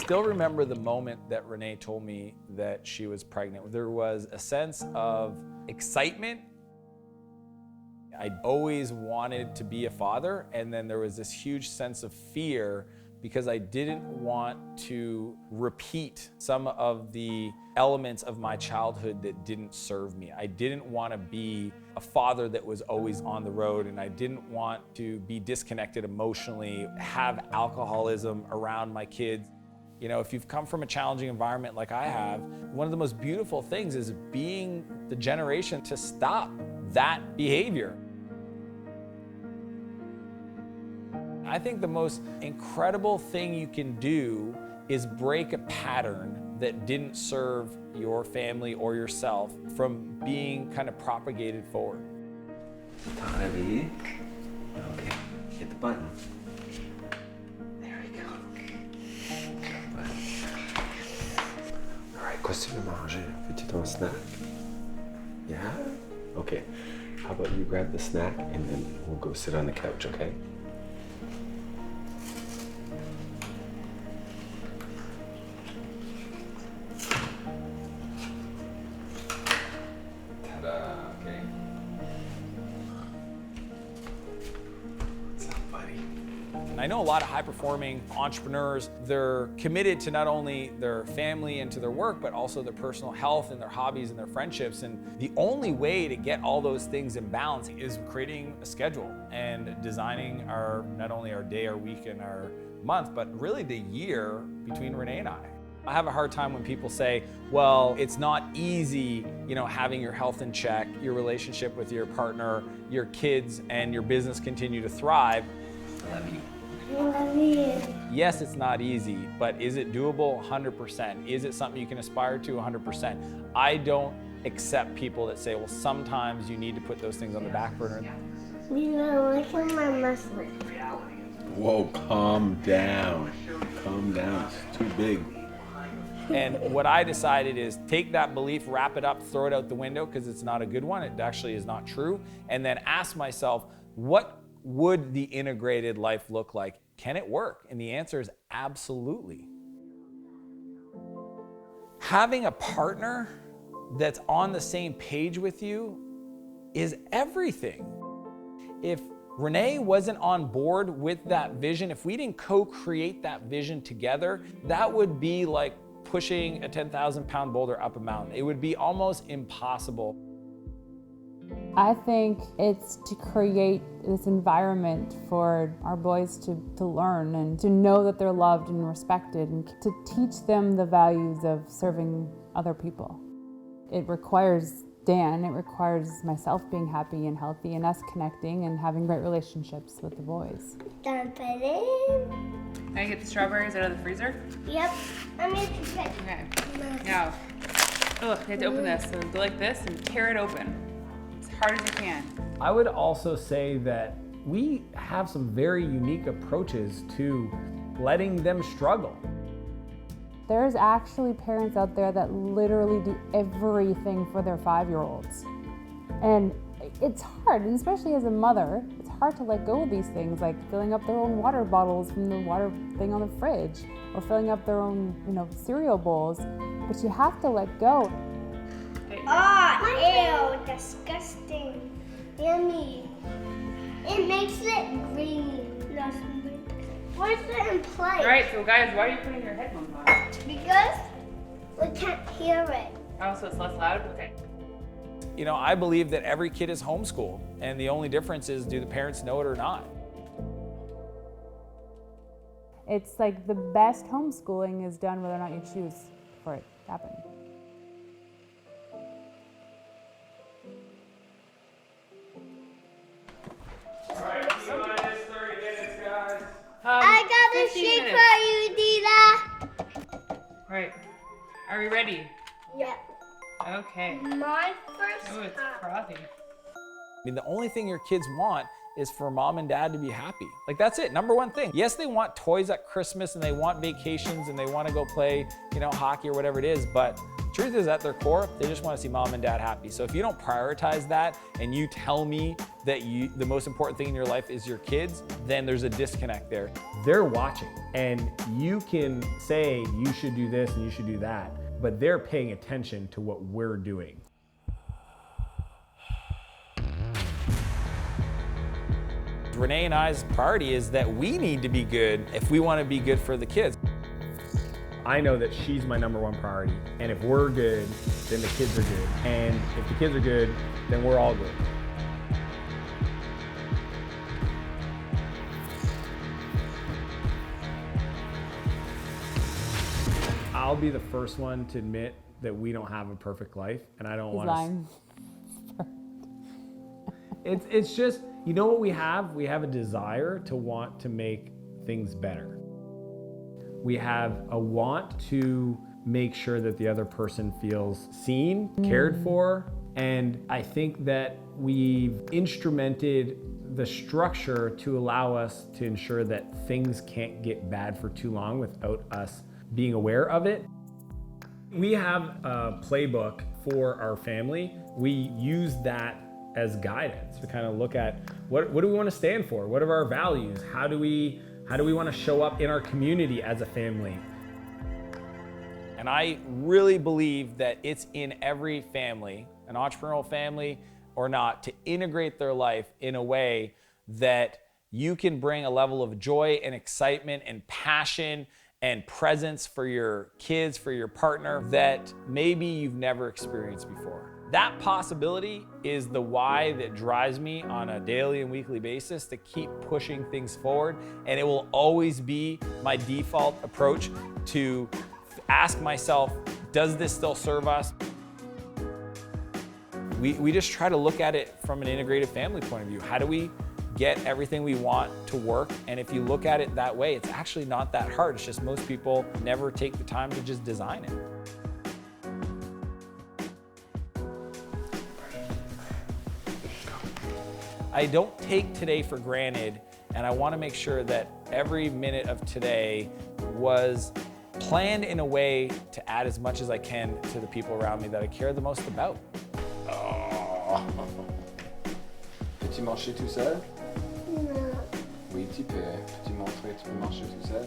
still remember the moment that Renee told me that she was pregnant. There was a sense of excitement. I always wanted to be a father, and then there was this huge sense of fear because I didn't want to repeat some of the elements of my childhood that didn't serve me. I didn't want to be a father that was always on the road, and I didn't want to be disconnected emotionally, have alcoholism around my kids. You know, if you've come from a challenging environment like I have, one of the most beautiful things is being the generation to stop that behavior. I think the most incredible thing you can do is break a pattern that didn't serve your family or yourself from being kind of propagated forward. Okay, hit the button. There we go. All right, qu'est-ce que tu veux manger? Veux-tu ton snack? Yeah? Okay. How about you grab the snack and then we'll go sit on the couch, okay? I know a lot of high-performing entrepreneurs, they're committed to not only their family and to their work, but also their personal health and their hobbies and their friendships. And the only way to get all those things in balance is creating a schedule and designing not only our day, our week, and our month, but really the year between Renee and I. I have a hard time when people say, well, it's not easy, having your health in check, your relationship with your partner, your kids, and your business continue to thrive. I love you. I love you. Yes, it's not easy, but is it doable? 100%. Is it something you can aspire to? 100%. I don't accept people that say, well, sometimes you need to put those things on the back burner. Look at my muscles. Whoa, calm down. Calm down, it's too big. And what I decided is take that belief, wrap it up, throw it out the window because it's not a good one. It actually is not true. And then ask myself, what would the integrated life look like? Can it work? And the answer is absolutely. Having a partner that's on the same page with you is everything. If Renee wasn't on board with that vision, if we didn't co-create that vision together, that would be like pushing a 10,000-pound boulder up a mountain. It would be almost impossible. I think it's to create this environment for our boys to learn and to know that they're loved and respected, and to teach them the values of serving other people. It requires Dan, it requires myself being happy and healthy, and us connecting and having great relationships with the boys. Dump it in. Can I get the strawberries out of the freezer? Yep. I'm going to pick. Okay. Now, you have to open this. So go like this and tear it open as hard as you can. I would also say that we have some very unique approaches to letting them struggle. There's actually parents out there that literally do everything for their 5-year-olds. And it's hard, and especially as a mother, it's hard to let go of these things, like filling up their own water bottles from the water thing on the fridge, or filling up their own, cereal bowls. But you have to let go. Oh, ew, disgusting. Yummy. It makes it green. Where's it in place? All right, so guys, why are you putting your headphones on? Because we can't hear it. Oh, so it's less loud? Okay. I believe that every kid is homeschooled, and the only difference is, do the parents know it or not? It's like the best homeschooling is done whether or not you choose for it to happen. All right, minus 30 minutes, guys. I got a 15 sheet minutes. for you, Dita. All right. Are we ready? Yep. Okay. My first Oh, it's cup. frothy. The only thing your kids want is for mom and dad to be happy. Like, that's it, number one thing. Yes, they want toys at Christmas, and they want vacations, and they want to go play, hockey or whatever it is, but Truth is, at their core, they just want to see mom and dad happy. So if you don't prioritize that and you tell me that the most important thing in your life is your kids, then there's a disconnect there. They're watching, and you can say you should do this and you should do that, but they're paying attention to what we're doing. Renee and I's priority is that we need to be good if we want to be good for the kids. I know that she's my number one priority, and if we're good, then the kids are good. And if the kids are good, then we're all good. I'll be the first one to admit that we don't have a perfect life, and I don't want to. It's just, you know what we have? We have a desire to want to make things better. We have a want to make sure that the other person feels seen, cared for, and I think that we've instrumented the structure to allow us to ensure that things can't get bad for too long without us being aware of it. We have a playbook for our family. We use that as guidance to kind of look at what do we want to stand for? What are our values? How do we want to show up in our community as a family? And I really believe that it's in every family, an entrepreneurial family or not, to integrate their life in a way that you can bring a level of joy and excitement and passion and presence for your kids, for your partner, that maybe you've never experienced before. That possibility is the why that drives me on a daily and weekly basis to keep pushing things forward. And it will always be my default approach to ask myself, does this still serve us? We just try to look at it from an integrated family point of view. How do we get everything we want to work? And if you look at it that way, it's actually not that hard. It's just most people never take the time to just design it. I don't take today for granted, and I want to make sure that every minute of today was planned in a way to add as much as I can to the people around me that I care the most about. Oh. Peux-tu marcher tout seul? Non. Oui, tu peux. Peux-tu montrer que tu peux marcher tout seul?